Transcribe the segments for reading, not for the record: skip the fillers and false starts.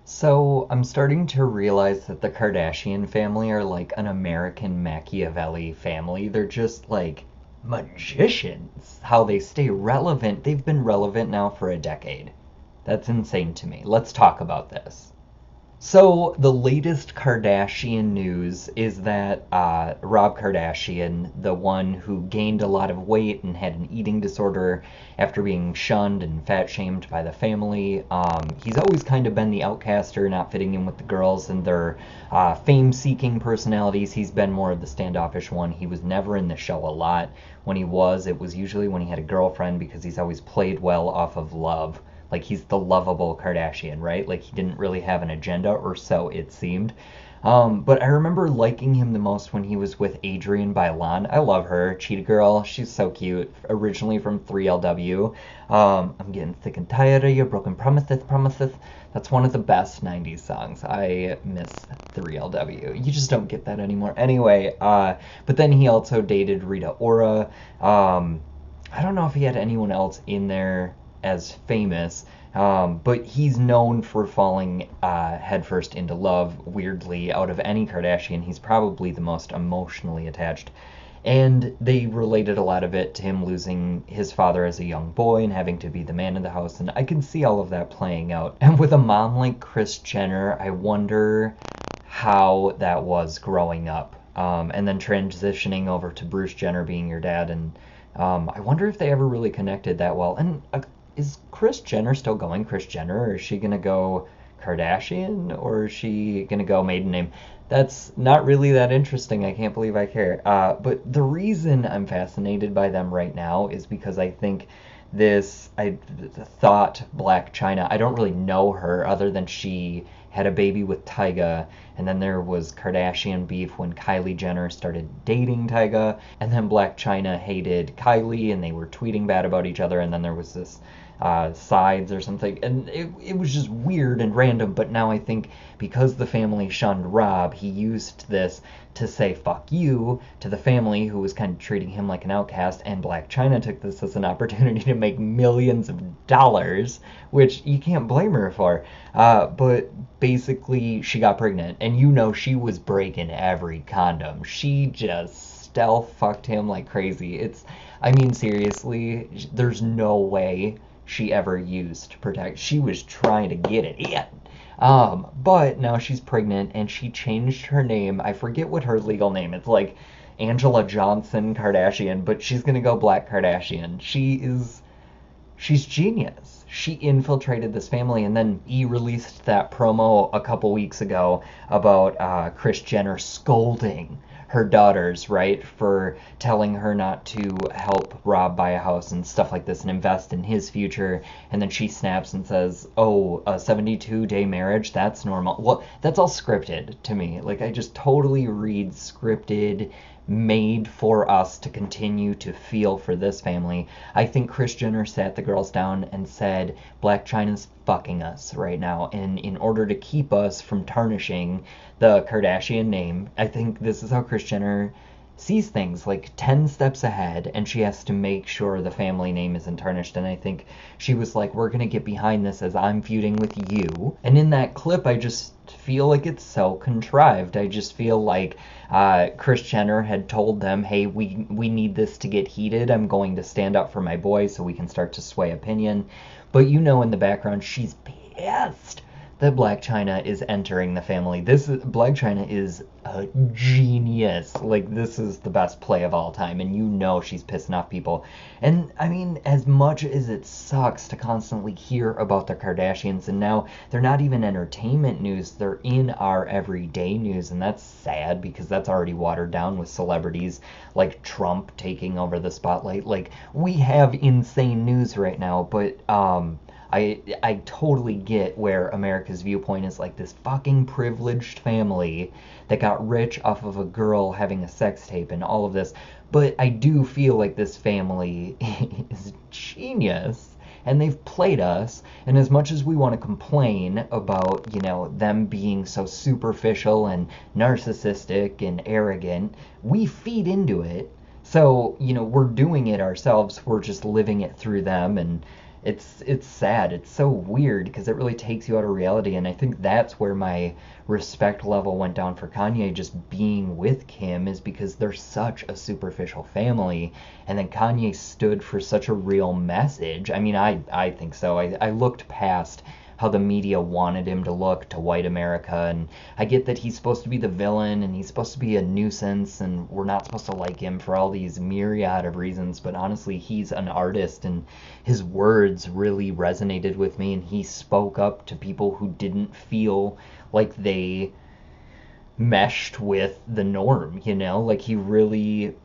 So I'm starting to realize that the Kardashian family are like an American Machiavelli family. They're just like magicians. How they stay relevant. They've been relevant now for a decade. That's insane to me. Let's talk about this. So the latest Kardashian news is that Rob Kardashian, the one who gained a lot of weight and had an eating disorder after being shunned and fat shamed by the family, he's always kind of been the outcaster, not fitting in with the girls and their fame-seeking personalities. He's been more of the standoffish one. He was never in the show a lot. When he was, it was usually when he had a girlfriend because he's always played well off of love. Like he's the lovable Kardashian, right? Like he didn't really have an agenda, or so it seemed. But I remember liking him the most when he was with Adrienne Bailon. I love her, Cheetah Girl. She's so cute. Originally from 3LW. I'm getting sick and tired of your broken promises, promises. That's one of the best 90s songs. I miss 3LW. You just don't get that anymore. Anyway, but then he also dated Rita Ora. I don't know if he had anyone else in there as famous, but he's known for falling headfirst into love. Weirdly, out of any Kardashian, he's probably the most emotionally attached. And they related a lot of it to him losing his father as a young boy and having to be the man of the house. And I can see all of that playing out. And with a mom like Kris Jenner, I wonder how that was growing up. And then transitioning over to Bruce Jenner being your dad. And I wonder if they ever really connected that well. And is Kris Jenner still going Kris Jenner, or is she gonna go Kardashian, or is she gonna go maiden name? That's not really that interesting. I can't believe I care. But the reason I'm fascinated by them right now is because I think I thought Blac Chyna, I don't really know her other than she had a baby with Tyga, and then there was Kardashian beef when Kylie Jenner started dating Tyga, and then Blac Chyna hated Kylie, and they were tweeting bad about each other, and then there was this sides or something, and it was just weird and random. But now I think because the family shunned Rob, he used this to say fuck you to the family who was kind of treating him like an outcast, and Blac Chyna took this as an opportunity to make millions of dollars, which you can't blame her for. But basically she got pregnant, and she was breaking every condom. She just stealth fucked him like crazy. I mean, seriously, there's no way she ever used to protect. She was trying to get it in. But now she's pregnant and she changed her name. I forget what her legal name. It's like Angela Johnson Kardashian, but she's gonna go Blac Kardashian. She's genius. She infiltrated this family, and then he released that promo a couple weeks ago about Kris Jenner scolding her daughters, right, for telling her not to help Rob buy a house and stuff like this and invest in his future. And then she snaps and says, "Oh, a 72-day marriage? That's normal." Well, that's all scripted to me. Like, I just totally read scripted, made for us to continue to feel for this family. I think Kris Jenner sat the girls down and said, Blac Chyna's fucking us right now, and in order to keep us from tarnishing the Kardashian name, I think this is how Kris Jenner sees things, like 10 steps ahead, and she has to make sure the family name isn't tarnished. And I think she was like, we're gonna get behind this as I'm feuding with you. And in that clip, I just feel like it's so contrived. I just feel like Kris Jenner had told them, hey, we need this to get heated. I'm going to stand up for my boy so we can start to sway opinion. But in the background, she's pissed that Blac Chyna is entering the family. Blac Chyna is a genius. Like, this is the best play of all time, and she's pissing off people. And I mean, as much as it sucks to constantly hear about the Kardashians, and now they're not even entertainment news, they're in our everyday news, and that's sad because that's already watered down with celebrities like Trump taking over the spotlight. Like, we have insane news right now, but I totally get where America's viewpoint is like this fucking privileged family that got rich off of a girl having a sex tape and all of this. But I do feel like this family is genius, and they've played us. And as much as we want to complain about, them being so superficial and narcissistic and arrogant, we feed into it. So, we're doing it ourselves. We're just living it through them, and it's sad. It's so weird because it really takes you out of reality, and I think that's where my respect level went down for Kanye just being with Kim, is because they're such a superficial family, and then Kanye stood for such a real message. I mean, I think so. I looked past how the media wanted him to look to white America. And I get that he's supposed to be the villain and he's supposed to be a nuisance and we're not supposed to like him for all these myriad of reasons, but honestly, he's an artist and his words really resonated with me, and he spoke up to people who didn't feel like they meshed with the norm, you know? Like he really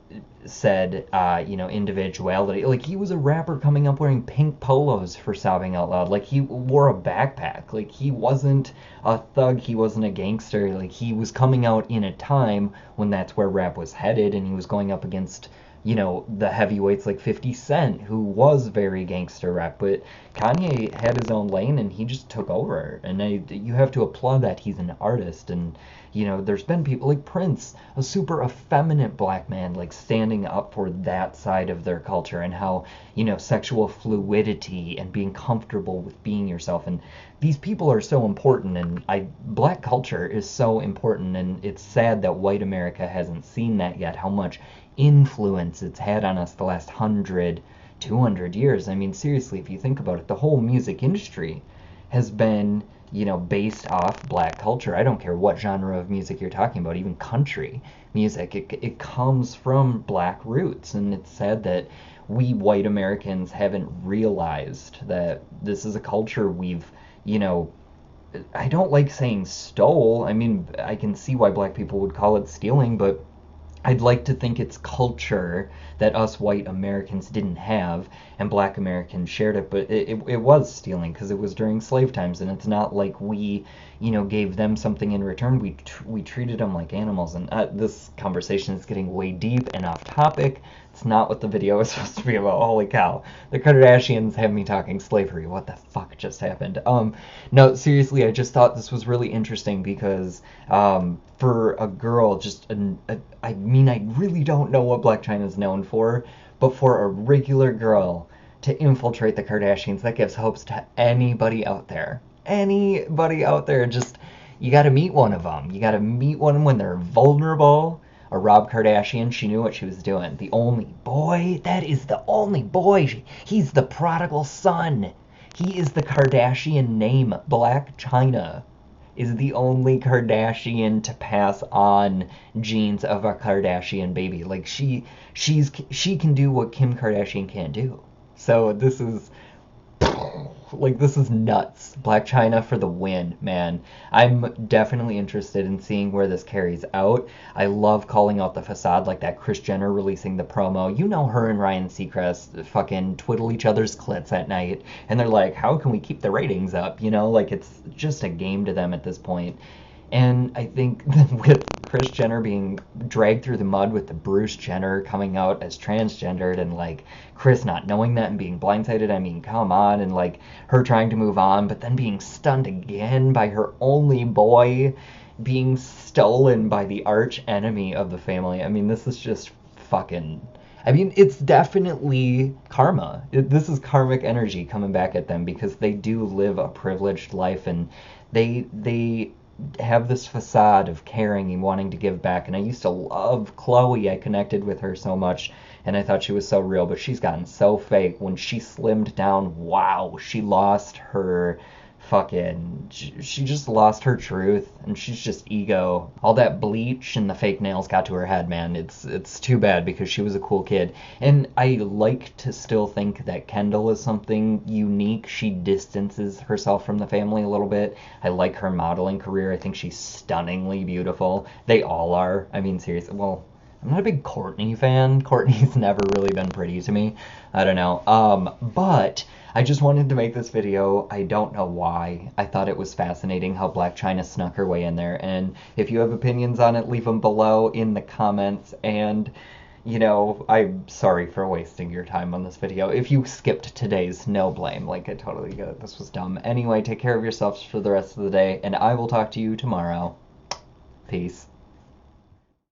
said, individuality. Like he was a rapper coming up wearing pink polos, for sobbing out loud. Like he wore a backpack. Like he wasn't a thug, he wasn't a gangster. Like he was coming out in a time when that's where rap was headed, and he was going up against the heavyweights like 50 Cent, who was very gangster rap, but Kanye had his own lane and he just took over. And you have to applaud that. He's an artist, and there's been people like Prince, a super effeminate black man, like standing up for that side of their culture and how, sexual fluidity and being comfortable with being yourself. And these people are so important, and black culture is so important, and it's sad that white America hasn't seen that yet, how much influence it's had on us the last 100, 200 years. I mean, seriously, if you think about it, the whole music industry has been, based off black culture. I don't care what genre of music you're talking about, even country music, it comes from black roots. And it's sad that we white Americans haven't realized that this is a culture we've, I don't like saying stole. I mean, I can see why black people would call it stealing, but I'd like to think it's culture that us white Americans didn't have, and black Americans shared it, but it was stealing because it was during slave times, and it's not like we, gave them something in return. We treated them like animals, and this conversation is getting way deep and off topic. It's not what the video is supposed to be about. Holy cow. The Kardashians have me talking slavery. What the fuck just happened? No, seriously, I just thought this was really interesting because for a girl, I mean, I really don't know what Blac Chyna is known for, but for a regular girl to infiltrate the Kardashians, that gives hopes to anybody out there. Anybody out there, just, you gotta meet one of them. You gotta meet one when they're vulnerable. A Rob Kardashian, she knew what she was doing. The only boy, that is the only boy. He's the prodigal son. He is the Kardashian name. Blac Chyna is the only Kardashian to pass on genes of a Kardashian baby. Like she can do what Kim Kardashian can't do. So this is nuts. Blac Chyna for the win, man. I'm definitely interested in seeing where this carries out. I love calling out the facade, like that Kris Jenner releasing the promo. Her and Ryan Seacrest fucking twiddle each other's clits at night, and they're like, how can we keep the ratings up? Like it's just a game to them at this point. And I think with Kris Jenner being dragged through the mud with the Bruce Jenner coming out as transgendered, and like Kris not knowing that and being blindsided, I mean, come on, and like her trying to move on, but then being stunned again by her only boy being stolen by the arch enemy of the family. I mean, this is just fucking... I mean, it's definitely karma. This is karmic energy coming back at them because they do live a privileged life, and they have this facade of caring and wanting to give back. And I used to love Chloe. I connected with her so much, and I thought she was so real, but she's gotten so fake. When she slimmed down, wow, she lost her she just lost her truth, and she's just ego. All that bleach and the fake nails got to her head, man. It's too bad because she was a cool kid. And I like to still think that Kendall is something unique. She distances herself from the family a little bit. I like her modeling career. I think she's stunningly beautiful. They all are. I mean, seriously, well, I'm not a big Kourtney fan. Kourtney's never really been pretty to me. I don't know. But I just wanted to make this video. I don't know why. I thought it was fascinating how Blac Chyna snuck her way in there. And if you have opinions on it, leave them below in the comments. And, I'm sorry for wasting your time on this video. If you skipped today's, no blame. Like, I totally get it. This was dumb. Anyway, take care of yourselves for the rest of the day, and I will talk to you tomorrow. Peace.